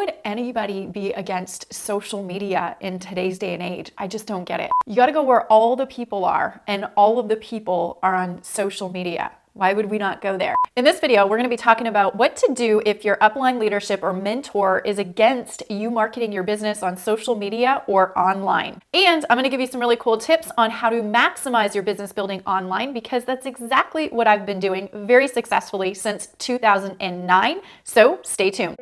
would anybody be against social media in today's day and age? I just don't get it. You got to go where all the people are, and all of the people are on social media. Why would we not go there? In this video, we're going to be talking about what to do if your upline leadership or mentor is against you marketing your business on social media or online. And I'm going to give you some really cool tips on how to maximize your business building online, because that's exactly what I've been doing very successfully since 2009. So stay tuned.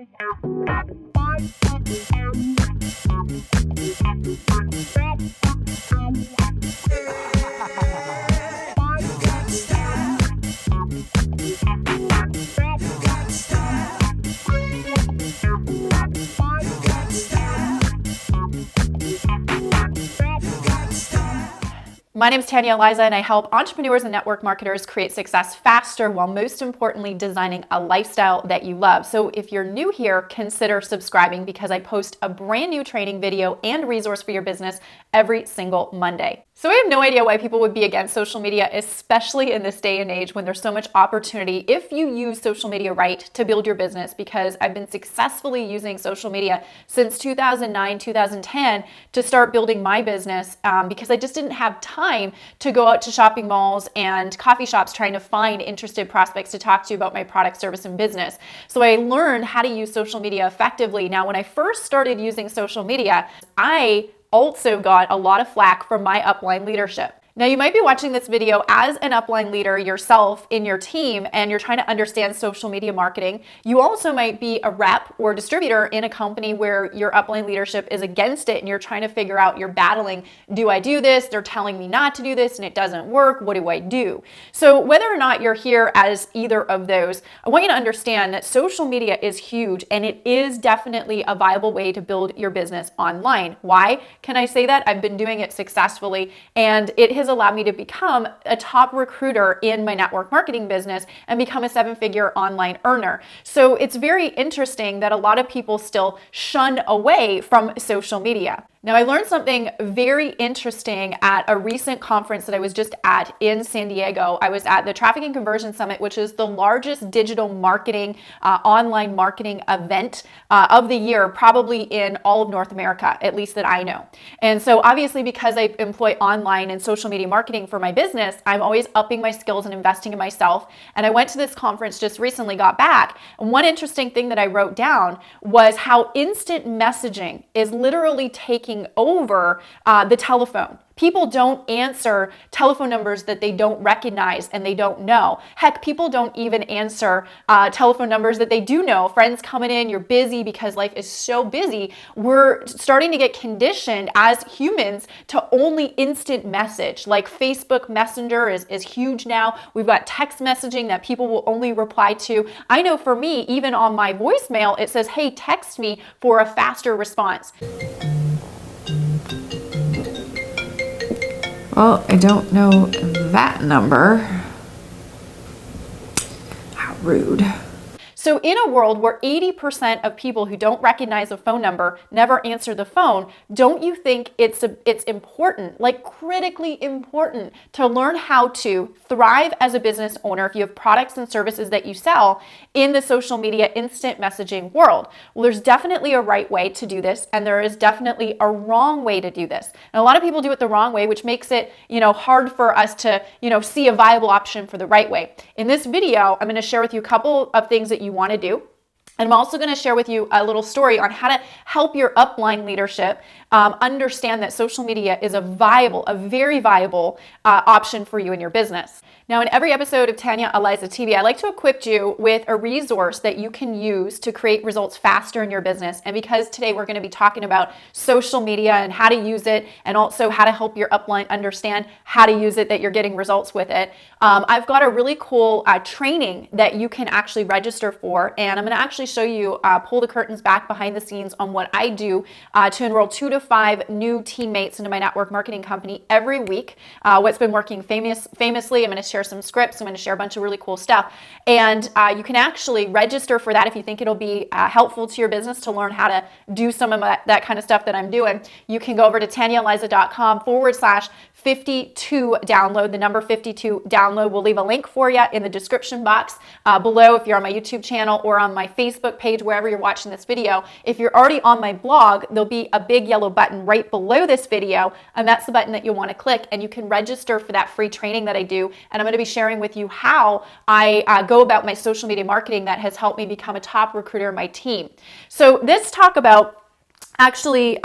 My name is Tanya and I help entrepreneurs and network marketers create success faster while most importantly designing a lifestyle that you love. So if you're new here, consider subscribing because I post a brand new training video and resource for your business every single Monday. So I have no idea why people would be against social media, especially in this day and age when there's so much opportunity if you use social media right to build your business, because I've been successfully using social media since 2009, 2010 to start building my business because I just didn't have time to go out to shopping malls and coffee shops trying to find interested prospects to talk to about my product, service, and business. So I learned how to use social media effectively. Now, when I first started using social media, I also got a lot of flack from my upline leadership. Now, you might be watching this video as an upline leader yourself in your team and you're trying to understand social media marketing. You also might be a rep or distributor in a company where your upline leadership is against it and you're trying to figure out, you're battling, do I do this? They're telling me not to do this and it doesn't work. What do I do? So whether or not you're here as either of those, I want you to understand that social media is huge and it is definitely a viable way to build your business online. Why can I say that? I've been doing it successfully and it has allowed me to become a top recruiter in my network marketing business and become a seven-figure online earner. So it's very interesting that a lot of people still shun away from social media. Now, I learned something very interesting at a recent conference that I was just at in San Diego. I was at the Traffic and Conversion Summit, which is the largest digital marketing, online marketing event of the year, probably in all of North America, at least that I know. And so obviously, because I employ online and social media marketing for my business, I'm always upping my skills and investing in myself. And I went to this conference just recently, got back. And one interesting thing that I wrote down was how instant messaging is literally taking over the telephone. People don't answer telephone numbers that they don't recognize and they don't know. Heck, people don't even answer telephone numbers that they do know. Friends coming in, you're busy because life is so busy. We're starting to get conditioned as humans to only instant message. Like Facebook Messenger is huge now. We've got text messaging that people will only reply to. I know for me, even on my voicemail, it says, hey, text me for a faster response. Well, I don't know that number. How rude. So in a world where 80% of people who don't recognize a phone number never answer the phone, don't you think it's important, like critically important, to learn how to thrive as a business owner if you have products and services that you sell in the social media instant messaging world? Well, there's definitely a right way to do this, and there is definitely a wrong way to do this. And a lot of people do it the wrong way, which makes it, hard for us to, see a viable option for the right way. In this video, I'm going to share with you a couple of things that you want to do. And I'm also going to share with you a little story on how to help your upline leadership understand that social media is a very viable option for you in your business. Now, in every episode of Tanya Eliza TV, I like to equip you with a resource that you can use to create results faster in your business. And because today we're going to be talking about social media and how to use it, and also how to help your upline understand how to use it, that you're getting results with it, I've got a really cool training that you can actually register for. And I'm going to actually show you, pull the curtains back behind the scenes on what I do to enroll 2 to 5 new teammates into my network marketing company every week. What's been working famously, I'm going to share some scripts. I'm going to share a bunch of really cool stuff. And you can actually register for that if you think it'll be helpful to your business to learn how to do some of that kind of stuff that I'm doing. You can go over to tanyaeliza.com/52 download, the number 52 download. We'll leave a link for you in the description box below if you're on my YouTube channel or on my Facebook Facebook page, wherever you're watching this video. If you're already on my blog, there'll be a big yellow button right below this video, and that's the button that you'll want to click, and you can register for that free training that I do. And I'm going to be sharing with you how I go about my social media marketing that has helped me become a top recruiter in my team. So let's talk about actually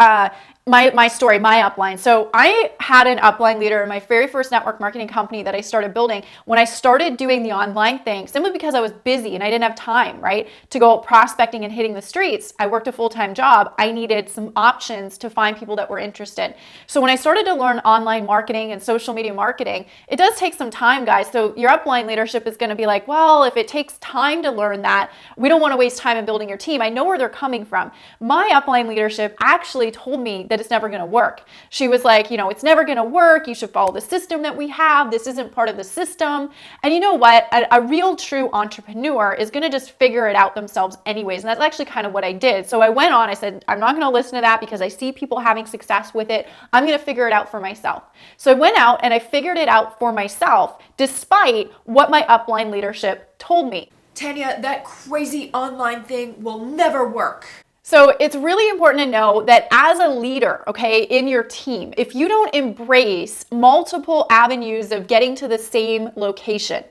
my story, my upline. So I had an upline leader in my very first network marketing company that I started building. When I started doing the online thing, simply because I was busy and I didn't have time, right, to go prospecting and hitting the streets, I worked a full-time job. I needed some options to find people that were interested. So when I started to learn online marketing and social media marketing, it does take some time, guys. So your upline leadership is going to be like, well, if it takes time to learn that, we don't want to waste time in building your team. I know where they're coming from. My upline leadership actually told me that it's never going to work. She was like, it's never going to work. You should follow the system that we have. This isn't part of the system. And you know what? A real true entrepreneur is going to just figure it out themselves anyways. And that's actually kind of what I did. So I went on, I said, I'm not going to listen to that because I see people having success with it. I'm going to figure it out for myself. So I went out and I figured it out for myself, despite what my upline leadership told me. Tanya, that crazy online thing will never work. So it's really important to know that as a leader, okay, in your team, if you don't embrace multiple avenues of getting to the same location,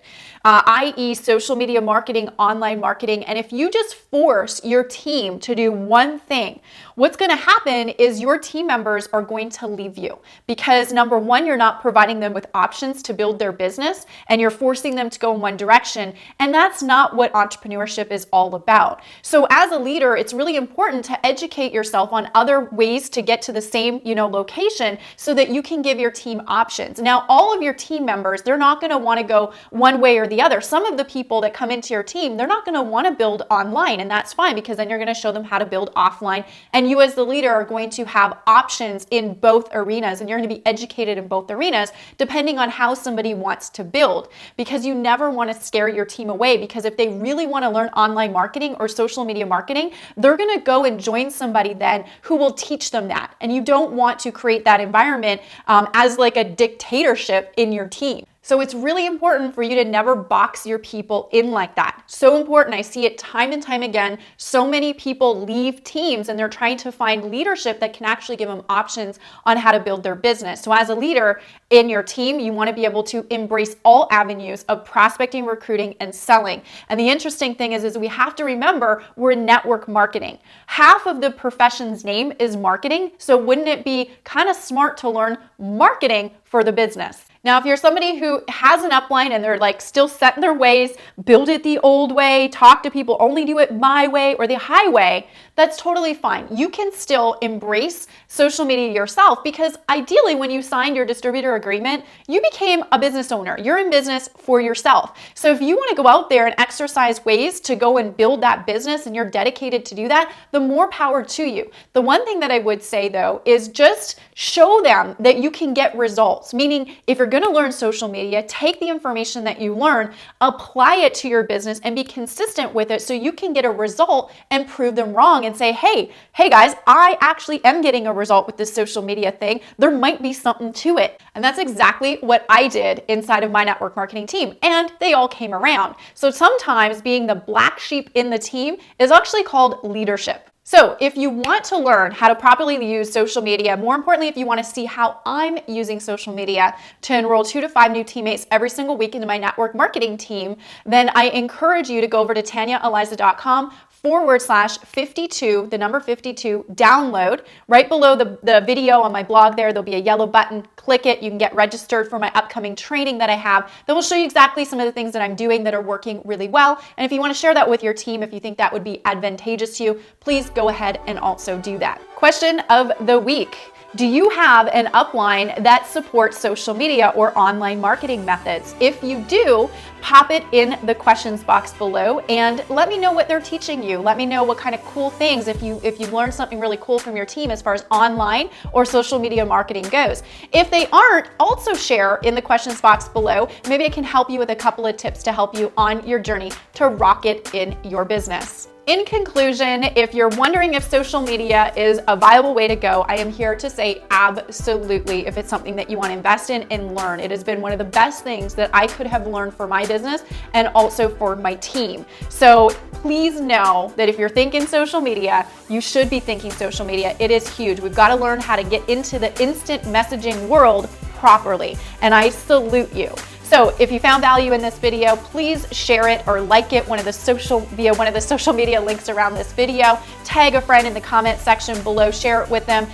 i.e. social media marketing, online marketing, and if you just force your team to do one thing, what's going to happen is your team members are going to leave you because number one, you're not providing them with options to build their business and you're forcing them to go in one direction. And that's not what entrepreneurship is all about. So as a leader, it's really important to educate yourself on other ways to get to the same, location so that you can give your team options. Now, all of your team members, they're not going to want to go one way or the other. Some of the people that come into your team, they're not going to want to build online, and that's fine because then you're going to show them how to build offline. And you as the leader are going to have options in both arenas, and you're going to be educated in both arenas depending on how somebody wants to build, because you never want to scare your team away, because if they really want to learn online marketing or social media marketing, they're going to go and join somebody then who will teach them that. And you don't want to create that environment as like a dictatorship in your team. So it's really important for you to never box your people in like that. So important. I see it time and time again. So many people leave teams and they're trying to find leadership that can actually give them options on how to build their business. So as a leader in your team, you want to be able to embrace all avenues of prospecting, recruiting, and selling. And the interesting thing is we have to remember we're in network marketing. Half of the profession's name is marketing. So wouldn't it be kind of smart to learn marketing for the business? Now, if you're somebody who has an upline and they're like still set in their ways, build it the old way, talk to people, only do it my way or the highway, that's totally fine. You can still embrace social media yourself because ideally when you signed your distributor agreement, you became a business owner. You're in business for yourself. So if you want to go out there and exercise ways to go and build that business and you're dedicated to do that, the more power to you. The one thing that I would say though is just show them that you can get results. Meaning if you're going to learn social media, take the information that you learn, apply it to your business and be consistent with it so you can get a result and prove them wrong and say, hey guys, I actually am getting a result with this social media thing. There might be something to it. And that's exactly what I did inside of my network marketing team. And they all came around. So sometimes being the black sheep in the team is actually called leadership. So if you want to learn how to properly use social media, more importantly, if you want to see how I'm using social media to enroll 2 to 5 new teammates every single week into my network marketing team, then I encourage you to go over to tanyaeliza.com/52, the number 52, download. Right below the video on my blog there'll be a yellow button. Click it. You can get registered for my upcoming training that I have that will show you exactly some of the things that I'm doing that are working really well. And if you want to share that with your team, if you think that would be advantageous to you, please go ahead and also do that. Question of the week. Do you have an upline that supports social media or online marketing methods? If you do, pop it in the questions box below and let me know what they're teaching you. Let me know what kind of cool things, if you've learned something really cool from your team as far as online or social media marketing goes. If they aren't, also share in the questions box below. Maybe I can help you with a couple of tips to help you on your journey to rock it in your business. in conclusion, if you're wondering if social media is a viable way to go, I am here to say absolutely. If it's something that you want to invest in and learn, it has been one of the best things that I could have learned for my business and also for my team. So please know that if you're thinking social media, you should be thinking social media. It is huge. We've got to learn how to get into the instant messaging world properly, and I salute you. So if you found value in this video, please share it or like it via one of the social media links around this video. Tag a friend in the comment section below, share it with them.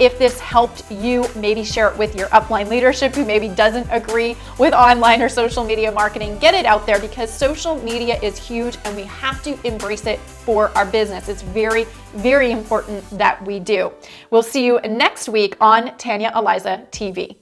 If this helped you, maybe share it with your upline leadership who maybe doesn't agree with online or social media marketing. Get it out there because social media is huge and we have to embrace it for our business. It's very, very important that we do. We'll see you next week on Tanya Eliza TV.